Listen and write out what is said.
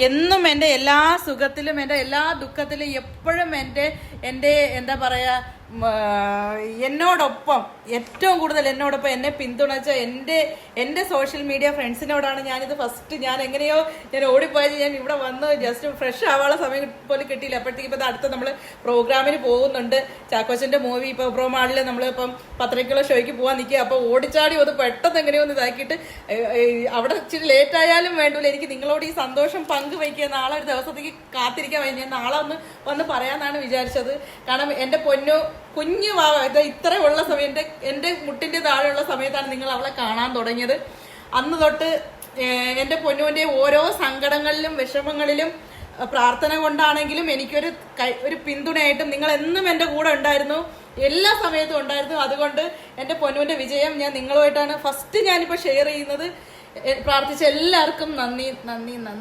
എന്നും എൻ്റെ എല്ലാ സുഖത്തിലും എൻ്റെ എല്ലാ ദുഃഖത്തിലും എപ്പോഴും എൻ്റെ എന്താ പറയുക, എന്നോടൊപ്പം ഏറ്റവും കൂടുതൽ എന്നോടൊപ്പം എന്നെ പിന്തുണച്ച എൻ്റെ സോഷ്യൽ മീഡിയ ഫ്രണ്ട്സിനോടാണ് ഞാനിത് ഫസ്റ്റ്. ഞാൻ എങ്ങനെയോ ഓടിപ്പോയത്. ഞാൻ ഇവിടെ വന്ന് ജസ്റ്റ് ഫ്രഷ് ആവാനുള്ള സമയം പോലും കിട്ടിയില്ല. അപ്പോഴത്തേക്ക് ഇപ്പോൾ അടുത്ത നമ്മൾ പ്രോഗ്രാമിന് പോകുന്നുണ്ട്. ചാക്കോച്ചൻ്റെ മൂവി ഇപ്പോൾ പ്രോമാളിൽ നമ്മളിപ്പം 10 ഷോയ്ക്ക് പോകാൻ നിൽക്കുക. അപ്പോൾ ഓടിച്ചാടി ഒന്ന് പെട്ടെന്ന് എങ്ങനെയോ ഒന്ന് ഇതാക്കിയിട്ട് അവിടെ ഇച്ചിരി ലേറ്റ് ആയാലും വേണ്ടൂല, എനിക്ക് നിങ്ങളോട് ഈ സന്തോഷം പങ്കുവയ്ക്കുക. നാളെ ഒരു ദിവസത്തേക്ക് കാത്തിരിക്കാൻ വേണ്ടി ഞാൻ നാളെ വന്ന് പറയാമെന്നാണ് വിചാരിച്ചത്. കാരണം എൻ്റെ കുഞ്ഞു വാവ ഇത്രയുള്ള സമയം എൻ്റെ മുട്ടിൻ്റെ താഴെയുള്ള സമയത്താണ് നിങ്ങൾ അവളെ കാണാൻ തുടങ്ങിയത്. അന്ന് തൊട്ട് എൻ്റെ പൊന്നുവിൻ്റെ ഓരോ സങ്കടങ്ങളിലും വിഷമങ്ങളിലും പ്രാർത്ഥന കൊണ്ടാണെങ്കിലും എനിക്കൊരു പിന്തുണയായിട്ടും നിങ്ങൾ എന്നും എൻ്റെ കൂടെ ഉണ്ടായിരുന്നു, എല്ലാ സമയത്തും ഉണ്ടായിരുന്നു. അതുകൊണ്ട് എൻ്റെ പൊന്നുവിൻ്റെ വിജയം ഞാൻ നിങ്ങളുമായിട്ടാണ് ഫസ്റ്റ് ഞാനിപ്പോൾ ഷെയർ ചെയ്യുന്നത്. പ്രാർത്ഥിച്ച എല്ലാവർക്കും നന്ദി.